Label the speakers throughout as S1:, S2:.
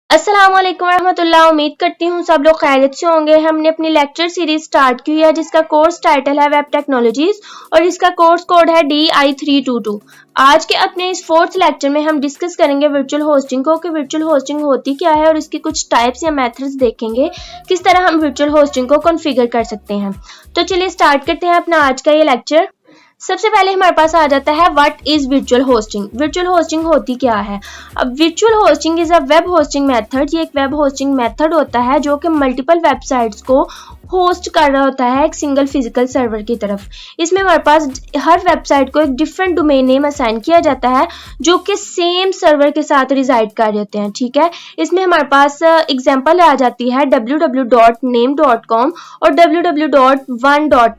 S1: अस्सलाम वालेकुम रहमतुल्लाह। उम्मीद करती हूँ सब लोग खैरियत से होंगे। हमने अपनी लेक्चर सीरीज स्टार्ट की है जिसका कोर्स टाइटल है वेब टेक्नोलॉजीज और इसका कोर्स कोड है DI322। आज के अपने इस फोर्थ लेक्चर में हम डिस्कस करेंगे वर्चुअल होस्टिंग को कि वर्चुअल होस्टिंग होती क्या है और इसकी कुछ टाइप्स या मेथड्स देखेंगे किस तरह हम वर्चुअल होस्टिंग को कॉन्फ़िगर कर सकते हैं। तो चलिए स्टार्ट करते हैं अपना आज का ये लेक्चर। सबसे पहले हमारे पास आ जाता है what is virtual hosting. Virtual hosting होती क्या है। अब virtual hosting is a web hosting method. ये एक वेब होस्टिंग मेथड होता है जो कि मल्टीपल वेबसाइट्स को होस्ट कर रहा होता है एक सिंगल फिजिकल सर्वर की तरफ। इसमें हमारे पास हर वेबसाइट को एक डिफरेंट डोमेन नेम असाइन किया जाता है जो कि सेम सर्वर के साथ रिजाइड कर रहे होते हैं। ठीक है, इसमें हमारे पास एग्जांपल आ जाती है www.name.com और www.one.com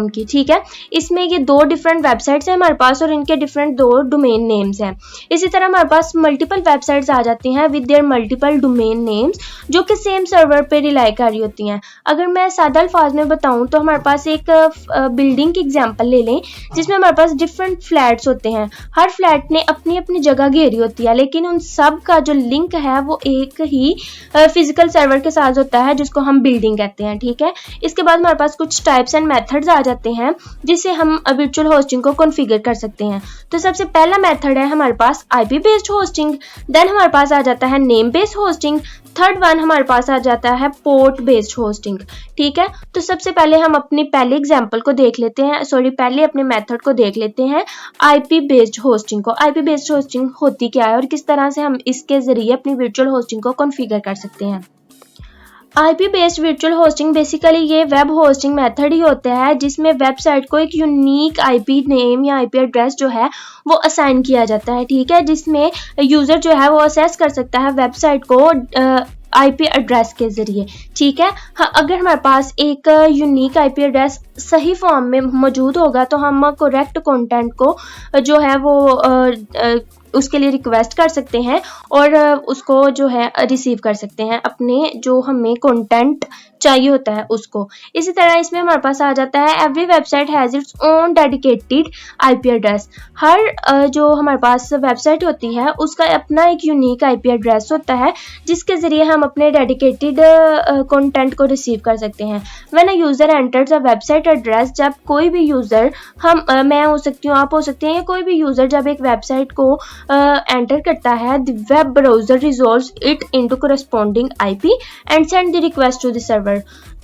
S1: की। ठीक है, इसमें ये दो डिफरेंट वेबसाइट्स हैं हमारे पास और इनके डिफरेंट दो डोमेन नेम्स हैं। इसी तरह हमारे पास मल्टीपल वेबसाइट्स आ जाती हैं with their multiple domain names जो कि सेम सर्वर पे रिलाई कर रही होती हैं। अगर मैं सादा अल्फाज में बताऊं तो हमारे पास एक बिल्डिंग की एग्जांपल ले लें जिसमें हमारे पास डिफरेंट फ्लैट्स होते हैं। हर फ्लैट ने अपनी अपनी जगह घेरी होती है लेकिन उन सब का जो लिंक है वो एक ही फिजिकल सर्वर के साथ होता है जिसको हम बिल्डिंग कहते हैं। ठीक है, इसके बाद हमारे पास कुछ टाइप्स एंड मेथड्स आ जाते हैं जिससे हम वर्चुअल होस्टिंग को कॉन्फ़िगर कर सकते हैं। तो सबसे पहला मेथड है हमारे पास आईपी बेस्ड होस्टिंग। देन हमारे पास आ जाता है name based hosting. Third one हमारे पास आ जाता है पोर्ट बेस्ड होस्टिंग। ठीक है, तो सबसे पहले हम अपनी पहले एग्जांपल को देख लेते हैं, पहले अपने मेथड को देख लेते हैं आईपी बेस्ड होस्टिंग को। आईपी बेस्ड होस्टिंग होती क्या है और किस तरह से हम इसके जरिए अपनी वर्चुअल होस्टिंग को कॉन्फ़िगर कर सकते हैं। IP based virtual hosting basically ये वेब होस्टिंग मेथड ही होता है जिसमें वेबसाइट को एक यूनिक आईपी नेम या आईपी एड्रेस जो है वो असाइन किया जाता है। ठीक है, जिसमें यूजर जो है वो असेस कर सकता है वेबसाइट को आईपी एड्रेस के जरिए। ठीक है, हाँ, अगर हमारे पास एक यूनिक आईपी एड्रेस सही फॉर्म में मौजूद होगा तो हम करेक्ट कंटेंट को जो है वो उसके लिए रिक्वेस्ट कर सकते हैं और उसको जो है रिसीव कर सकते हैं अपने जो हमें कंटेंट चाहिए होता है उसको। इसी तरह इसमें हमारे पास आ जाता है every website has its own dedicated IP address. हर जो हमारे पास वेबसाइट होती है उसका अपना एक यूनिक आईपी एड्रेस होता है जिसके ज़रिए हम अपने डेडिकेटेड कंटेंट को रिसीव कर सकते हैं। When a user enters a website address, जब कोई भी यूज़र मैं हो सकती हूँ, आप हो सकते हैं, या कोई भी यूज़र जब एक वेबसाइट को एंटर करता है, the web browser resolves it into corresponding IP and send the request to the server.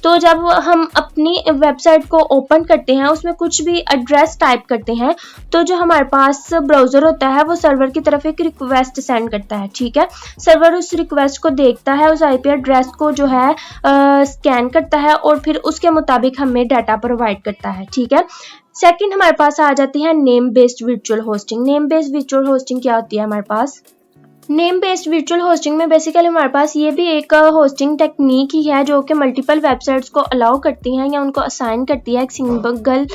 S1: तो जब हम अपनी वेबसाइट को ओपन करते हैं उसमें कुछ भी एड्रेस टाइप करते हैं तो जो हमारे पास ब्राउज़र होता है वो सर्वर की तरफ एक रिक्वेस्ट सेंड करता है। ठीक है, सर्वर उस रिक्वेस्ट को देखता है, उस आईपी एड्रेस को जो है स्कैन करता है और फिर उसके मुताबिक हमें डाटा प्रोवाइड करता है। ठीक है, सेकंड हमारे पास आ जाती है name based virtual hosting. Name based virtual hosting क्या होती है हमारे पास। नेम बेस्ड वर्चुअल होस्टिंग में बेसिकली हमारे पास ये भी एक होस्टिंग टेक्निक ही है जो कि मल्टीपल वेबसाइट्स को अलाउ करती हैं या उनको असाइन करती है एक सिंगल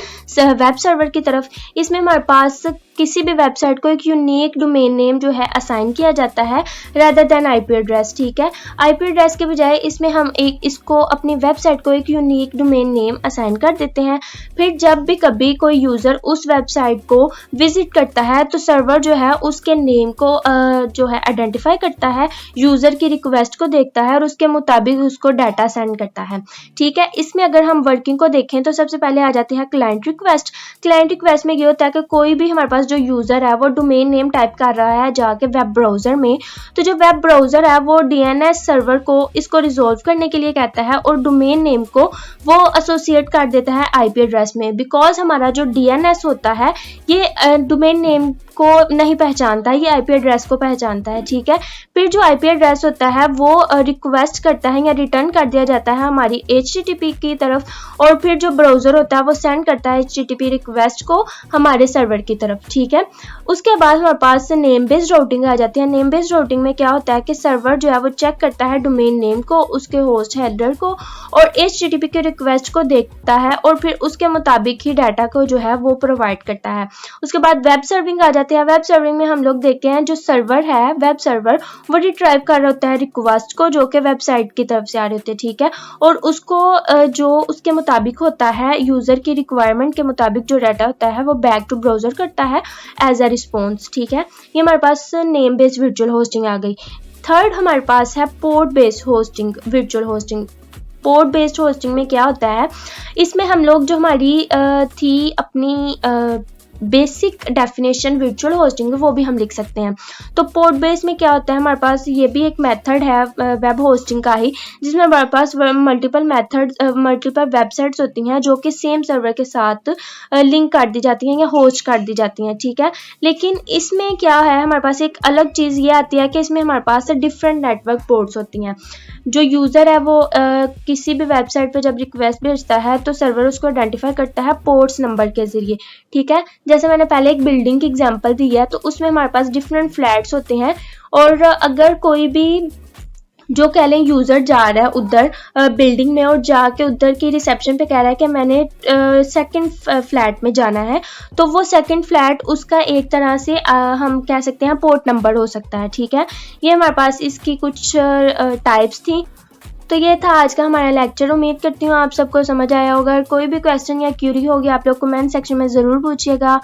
S1: वेब सर्वर की तरफ। इसमें हमारे पास किसी भी वेबसाइट को एक यूनिक डोमेन नेम जो है असाइन किया जाता है रादर देन आईपी एड्रेस। ठीक है, आईपी एड्रेस के बजाय इसमें हम इसको अपनी वेबसाइट को एक यूनिक डोमेन नेम असाइन कर देते हैं। फिर जब भी कभी कोई यूज़र उस वेबसाइट को विजिट करता है तो सर्वर जो है उसके नेम को जो है आइडेंटिफाई करता है, यूज़र की रिक्वेस्ट को देखता है और उसके मुताबिक उसको डाटा सेंड करता है। ठीक है, इसमें अगर हम वर्किंग को देखें तो सबसे पहले आ जाती है क्लाइंट रिक्वेस्ट। क्लाइंट रिक्वेस्ट में ये होता है कि कोई भी हमारे पास जो यूज़र है वो डोमेन नेम टाइप कर रहा है जाके वेब ब्राउज़र में, तो जो वेब ब्राउज़र है वो डीएनएस सर्वर को इसको रिजॉल्व करने के लिए कहता है और डोमेन नेम को वो एसोसिएट कर देता है आईपी एड्रेस में। बिकॉज हमारा जो डीएनएस होता है ये डोमेन नेम को नहीं पहचानता, ये आईपी एड्रेस को पहचानता है। ठीक है, फिर जो आईपी एड्रेस होता है वो रिक्वेस्ट करता है या रिटर्न कर दिया जाता है हमारी एचटीटीपी की तरफ और फिर जो ब्राउज़र होता है वो सेंड करता है एचटीटीपी रिक्वेस्ट को हमारे सर्वर की तरफ। ठीक है, उसके बाद हमारे पास नेम बेस्ड राउटिंग आ जाती है। नेम बेस्ड राउटिंग में क्या होता है कि सर्वर जो है वो चेक करता है डोमेन नेम को, उसके होस्ट हेडर को और एचटीटीपी के रिक्वेस्ट को देखता है और फिर उसके मुताबिक ही डाटा को जो है वो प्रोवाइड करता है। उसके बाद वेब सर्विंग आ जाती है। वेब सर्विंग में हम लोग देखते हैं जो सर्वर है वेब सर्वर वो रिट्राइव कर रहा होता है रिक्वेस्ट को जो कि वेबसाइट की तरफ से आ रहे होते हैं। ठीक है, और उसको जो उसके मुताबिक होता है यूज़र की रिक्वायरमेंट के मुताबिक जो डाटा होता है वो बैक टू ब्राउज़र करता है एज अ रिस्पॉन्स। ठीक है, ये हमारे पास नेम बेस्ड वर्चुअल होस्टिंग आ गई। थर्ड हमारे पास है port based hosting, virtual hosting. Port based hosting में क्या होता है, इसमें हम लोग जो हमारी थी अपनी बेसिक डेफिनेशन वर्चुअल होस्टिंग वो भी हम लिख सकते हैं। तो पोर्ट बेस में क्या होता है, हमारे पास ये भी एक मेथड है वेब होस्टिंग का ही, जिसमें हमारे पास मल्टीपल वेबसाइट्स होती हैं जो कि सेम सर्वर के साथ लिंक कर दी जाती हैं या होस्ट कर दी जाती हैं, ठीक है। लेकिन इसमें क्या है, हमारे पास एक अलग चीज़ ये आती है कि इसमें हमारे पास डिफरेंट नेटवर्क पोर्ट्स होती हैं। जो यूज़र है वो किसी भी वेबसाइट पर जब रिक्वेस्ट भेजता है तो सर्वर उसको आइडेंटिफाई करता है पोर्ट्स नंबर के ज़रिए, ठीक है। जैसे मैंने पहले एक बिल्डिंग की एग्जांपल दी है, तो उसमें हमारे पास डिफरेंट फ्लैट्स होते हैं, और अगर कोई भी जो कह लें यूज़र जा रहा है उधर बिल्डिंग में और जाके उधर की रिसेप्शन पे कह रहा है कि मैंने सेकंड फ्लैट में जाना है, तो वो सेकंड फ्लैट उसका एक तरह से हम कह सकते हैं पोर्ट नंबर हो सकता है, ठीक है। ये हमारे पास इसकी कुछ टाइप्स थी। तो ये था आज का हमारा लेक्चर। उम्मीद करती हूँ आप सबको समझ आया होगा। कोई भी क्वेश्चन या क्यूरी होगी आप लोग कमेंट सेक्शन में ज़रूर पूछिएगा।